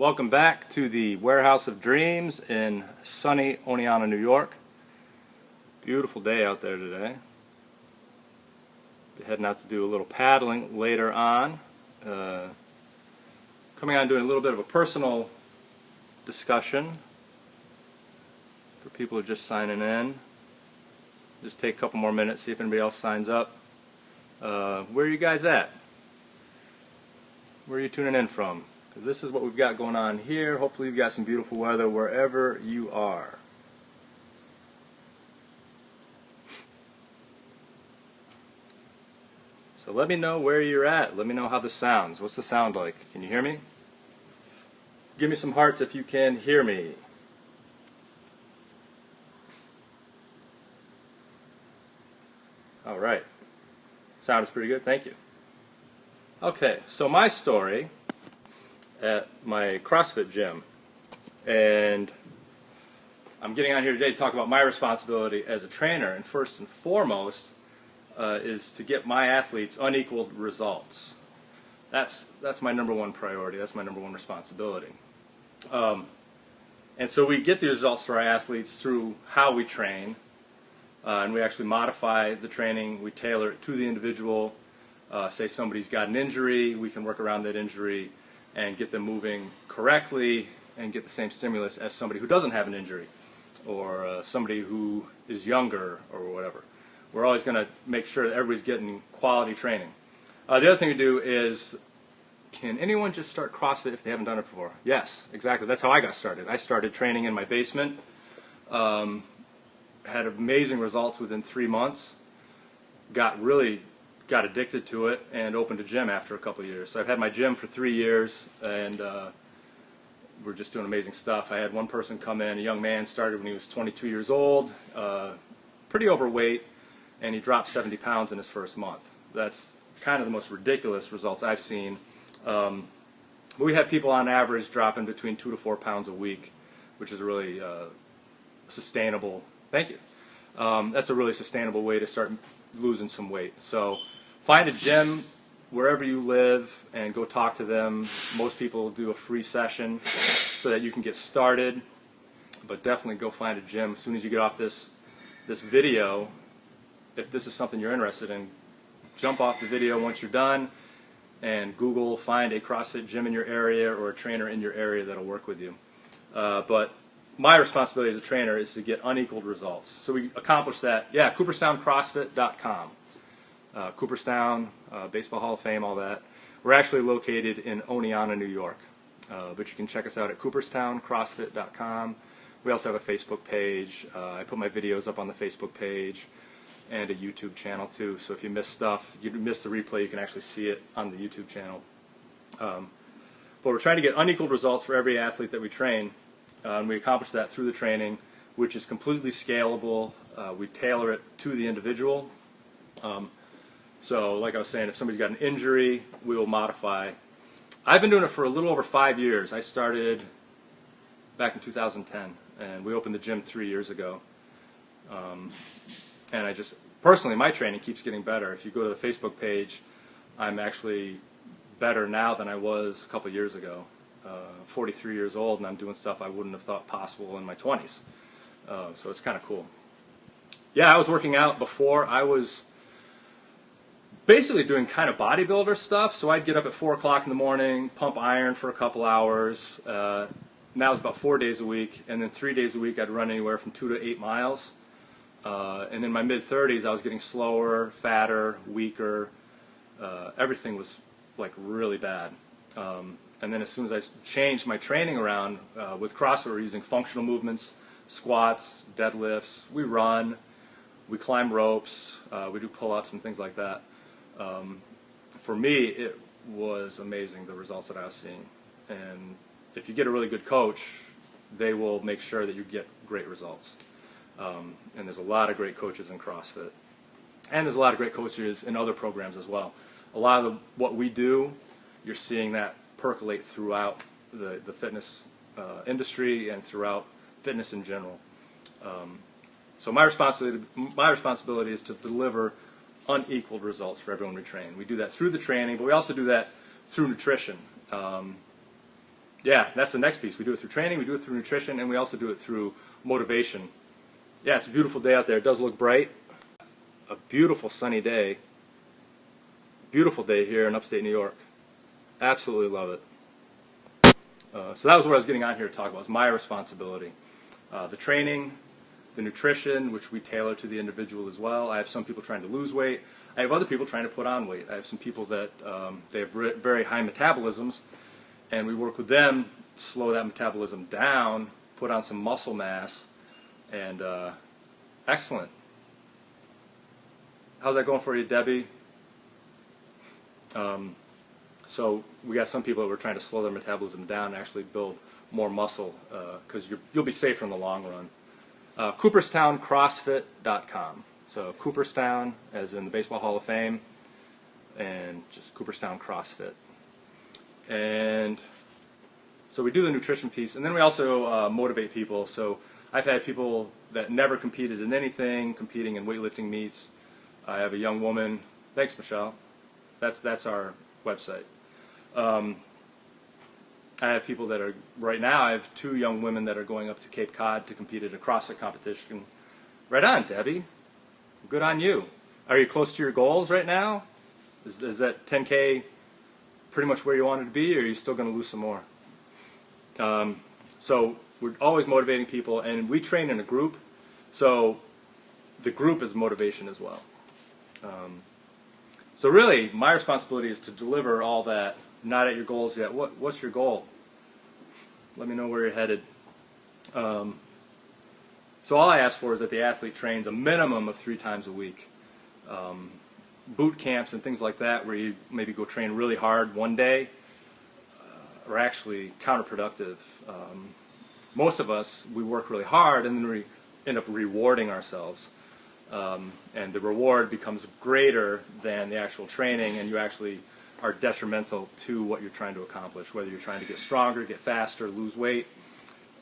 Welcome back to the Warehouse of Dreams in sunny Oneonta, New York. Beautiful day out there today. Be heading out to do a little paddling later on. Coming on doing a little bit of a personal discussion for people who are just signing in. Just take a couple more minutes, see if anybody else signs up. Where are you guys at? Where are you tuning in from? Because this is what we've got going on here. Hopefully you've got some beautiful weather wherever you are. So let me know where you're at. Let me know how this sounds. What's the sound like? Can you hear me? Give me some hearts if you can hear me. All right. Sound is pretty good. Thank you. Okay, so my story at my CrossFit gym, and I'm getting on here today to talk about my responsibility as a trainer, and first and foremost is to get my athletes unequaled results. That's my number one priority. That's my number one responsibility. And so we get the results for our athletes through how we train, and we actually modify the training. We tailor it to the individual. Say somebody's got an injury, we can work around that injury and get them moving correctly and get the same stimulus as somebody who doesn't have an injury, or somebody who is younger or whatever. We're always going to make sure that everybody's getting quality training. The other thing we do is, can anyone just start CrossFit if they haven't done it before? Yes, exactly. That's how I got started. I started training in my basement, had amazing results within 3 months, got addicted to it, and opened a gym after a couple of years. So I've had my gym for 3 years, and we're just doing amazing stuff. I had one person come in, a young man, started when he was 22 years old, pretty overweight, and he dropped 70 pounds in his first month. That's kind of the most ridiculous results I've seen. We have people on average dropping between 2 to 4 pounds a week, which is a really sustainable, thank you. That's a really sustainable way to start losing some weight. So find a gym wherever you live and go talk to them. Most people do a free session so that you can get started, but definitely go find a gym as soon as you get off this video. If this is something you're interested in, jump off the video once you're done and Google, find a CrossFit gym in your area or a trainer in your area that'll work with you. But my responsibility as a trainer is to get unequaled results. So we accomplish that, yeah, CooperstownCrossFit.com. Cooperstown, Baseball Hall of Fame, all that. We're actually located in Oneonta, New York, but you can check us out at CooperstownCrossFit.com. We also have a Facebook page. I put my videos up on the Facebook page and a YouTube channel too, so if you miss stuff, you miss the replay, you can actually see it on the YouTube channel. But we're trying to get unequaled results for every athlete that we train, and we accomplish that through the training, which is completely scalable. We tailor it to the individual. So like I was saying, if somebody's got an injury, we will modify. I've been doing it for a little over 5 years. I started back in 2010, and we opened the gym 3 years ago. And I just, personally, my training keeps getting better. If you go to the Facebook page, I'm actually better now than I was a couple years ago. 43 years old, and I'm doing stuff I wouldn't have thought possible in my 20s. So it's kind of cool. Yeah, I was working out before. I was basically doing kind of bodybuilder stuff. So I'd get up at 4 o'clock in the morning, pump iron for a couple hours. Now it's about 4 days a week, and then 3 days a week I'd run anywhere from 2 to 8 miles. And in my mid-30s, I was getting slower, fatter, weaker. Everything was like really bad. And then as soon as I changed my training around, with CrossFit, we're using functional movements, squats, deadlifts. We run, we climb ropes, we do pull-ups and things like that. For me, it was amazing, the results that I was seeing. And if you get a really good coach, they will make sure that you get great results. And there's a lot of great coaches in CrossFit. And there's a lot of great coaches in other programs as well. A lot of what we do, you're seeing that percolate throughout the fitness industry and throughout fitness in general. So my responsibility is to deliver unequaled results for everyone we train. We do that through the training, but we also do that through nutrition. Yeah, that's the next piece. We do it through training, we do it through nutrition, and we also do it through motivation. Yeah, it's a beautiful day out there. It does look bright. A beautiful sunny day. Beautiful day here in upstate New York. Absolutely love it. So that was what I was getting on here to talk about. It's my responsibility. The training, the nutrition, which we tailor to the individual as well. I have some people trying to lose weight. I have other people trying to put on weight. I have some people that they have very high metabolisms, and we work with them to slow that metabolism down, put on some muscle mass, and excellent. How's that going for you, Debbie? So we got some people that were trying to slow their metabolism down and actually build more muscle, because you'll be safer in the long run. CooperstownCrossFit.com. So Cooperstown, as in the Baseball Hall of Fame, and just Cooperstown CrossFit. And so we do the nutrition piece, and then we also motivate people. So I've had people that never competed in anything, competing in weightlifting meets. I have a young woman. Thanks, Michelle. That's our website. I have people that are, right now, I have 2 young women that are going up to Cape Cod to compete at a CrossFit competition. Right on, Debbie. Good on you. Are you close to your goals right now? Is that 10K pretty much where you wanted to be, or are you still going to lose some more? So we're always motivating people, and we train in a group, so the group is motivation as well. So really, my responsibility is to deliver all that. Not at your goals yet. What's your goal? Let me know where you're headed. So all I ask for is that the athlete trains a minimum of 3 times a week. Boot camps and things like that, where you maybe go train really hard one day, are actually counterproductive. Most of us, we work really hard and then we end up rewarding ourselves. And the reward becomes greater than the actual training, and you actually are detrimental to what you're trying to accomplish, whether you're trying to get stronger, get faster, lose weight,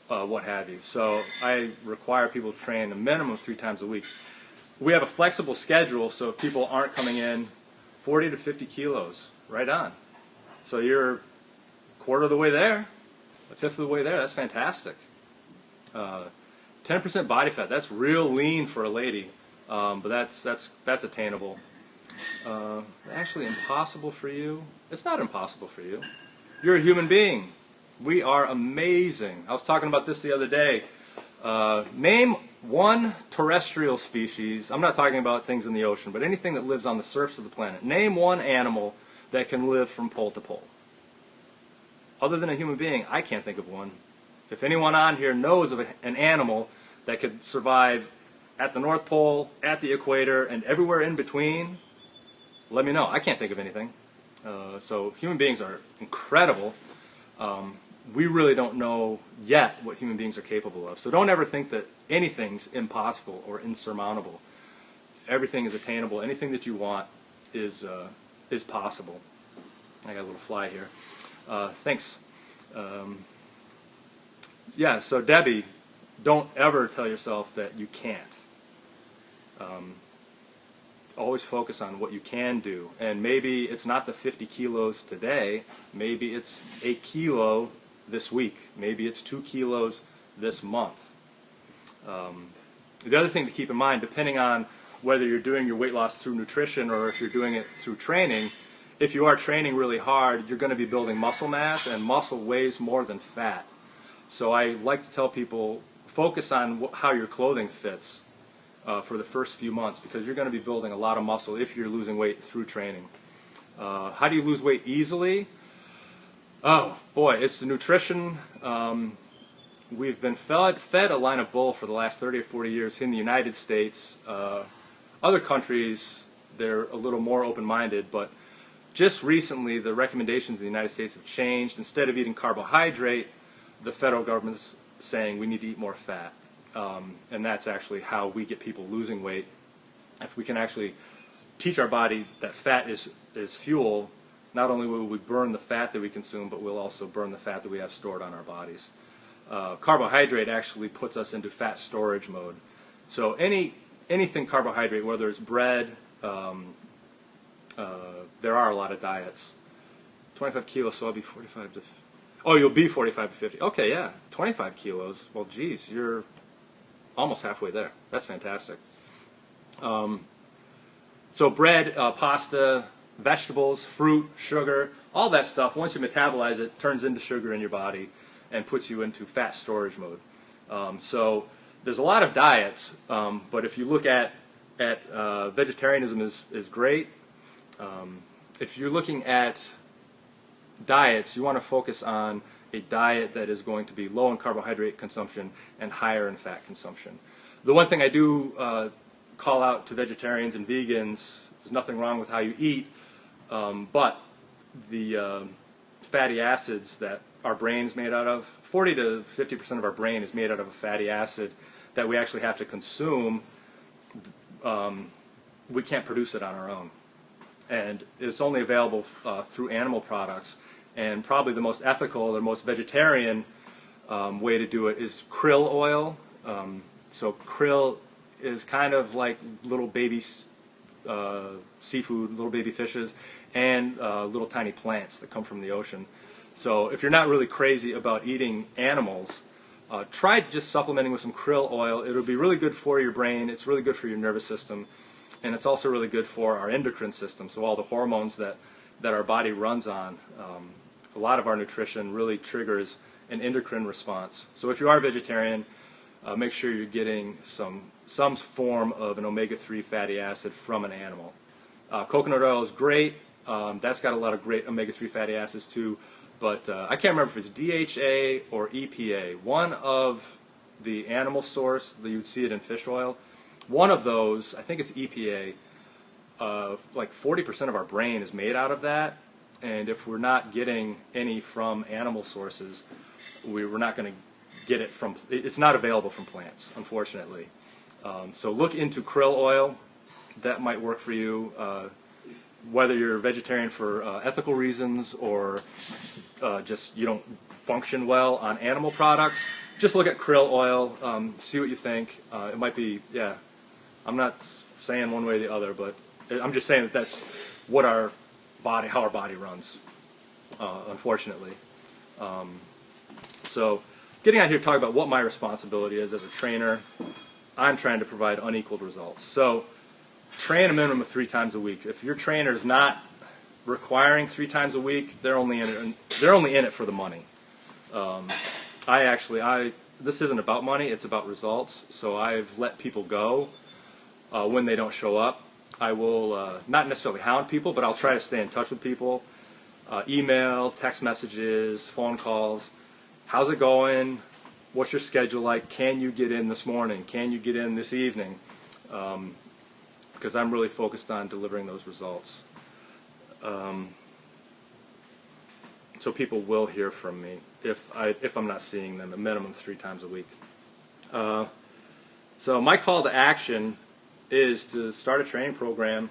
what have you. So I require people to train a minimum of 3 times a week. We have a flexible schedule, so if people aren't coming in 40 to 50 kilos, right on. So you're a quarter of the way there, a fifth of the way there. That's fantastic. 10% body fat, that's real lean for a lady, but that's attainable. Actually impossible for you? It's not impossible for you. You're a human being. We are amazing. I was talking about this the other day. Name one terrestrial species. I'm not talking about things in the ocean, but anything that lives on the surface of the planet. Name one animal that can live from pole to pole. Other than a human being, I can't think of one. If anyone on here knows of an animal that could survive at the North Pole, at the equator, and everywhere in between, let me know. I can't think of anything. So human beings are incredible. We really don't know yet what human beings are capable of. So don't ever think that anything's impossible or insurmountable. Everything is attainable. Anything that you want is possible. I got a little fly here. Thanks. Yeah, so Debbie, don't ever tell yourself that you can't. Always focus on what you can do. And maybe it's not the 50 kilos today. Maybe it's a kilo this week. Maybe it's 2 kilos this month. The other thing to keep in mind, depending on whether you're doing your weight loss through nutrition or if you're doing it through training, if you are training really hard, you're going to be building muscle mass, and muscle weighs more than fat. So I like to tell people, focus on how your clothing fits for the first few months, because you're going to be building a lot of muscle if you're losing weight through training. How do you lose weight easily? Oh boy, it's the nutrition. We've been fed a line of bull for the last 30 or 40 years in the United States. Other countries, they're a little more open-minded, but just recently the recommendations in the United States have changed. Instead of eating carbohydrate, the federal government's saying we need to eat more fat. And that's actually how we get people losing weight. If we can actually teach our body that fat is fuel, not only will we burn the fat that we consume, but we'll also burn the fat that we have stored on our bodies. Carbohydrate actually puts us into fat storage mode. So anything carbohydrate, whether it's bread, there are a lot of diets. 25 kilos, so I'll be 45 to Oh, you'll be 45 to 50. Okay, yeah, 25 kilos. Well, geez, you're almost halfway there. That's fantastic. So bread, pasta, vegetables, fruit, sugar, all that stuff, once you metabolize it, turns into sugar in your body and puts you into fat storage mode. So there's a lot of diets, but if you look at vegetarianism is great. If you're looking at diets, you want to focus on a diet that is going to be low in carbohydrate consumption and higher in fat consumption. The one thing I do call out to vegetarians and vegans, there's nothing wrong with how you eat, but the fatty acids that our brain is made out of, 40 to 50% of our brain is made out of a fatty acid that we actually have to consume. We can't produce it on our own. And it's only available through animal products. And probably the most ethical or most vegetarian way to do it is krill oil. So krill is kind of like little baby seafood, little baby fishes, and little tiny plants that come from the ocean. So if you're not really crazy about eating animals, try just supplementing with some krill oil. It'll be really good for your brain. It's really good for your nervous system. And it's also really good for our endocrine system, so all the hormones that our body runs on. A lot of our nutrition really triggers an endocrine response. So if you are a vegetarian, make sure you're getting some form of an omega-3 fatty acid from an animal. Coconut oil is great. That's got a lot of great omega-3 fatty acids too, but I can't remember if it's DHA or EPA. One of the animal source, you'd see it in fish oil. One of those, I think it's EPA, like 40% of our brain is made out of that, and if we're not getting any from animal sources, we're not going to get it from, it's not available from plants, unfortunately. So look into krill oil. That might work for you, whether you're a vegetarian for ethical reasons or just you don't function well on animal products. Just look at krill oil, see what you think. It might be, yeah, I'm not saying one way or the other, but I'm just saying that that's what how our body runs, unfortunately. So getting out here to talk about what my responsibility is as a trainer, I'm trying to provide unequaled results. So train a minimum of 3 times a week. If your trainer is not requiring 3 times a week, they're only in it for the money. This isn't about money, it's about results. So I've let people go when they don't show up. I will not necessarily hound people, but I'll try to stay in touch with people. Email, text messages, phone calls. How's it going? What's your schedule like? Can you get in this morning? Can you get in this evening? Because I'm really focused on delivering those results. So people will hear from me if I'm not seeing them, a minimum 3 times a week. So my call to action is to start a training program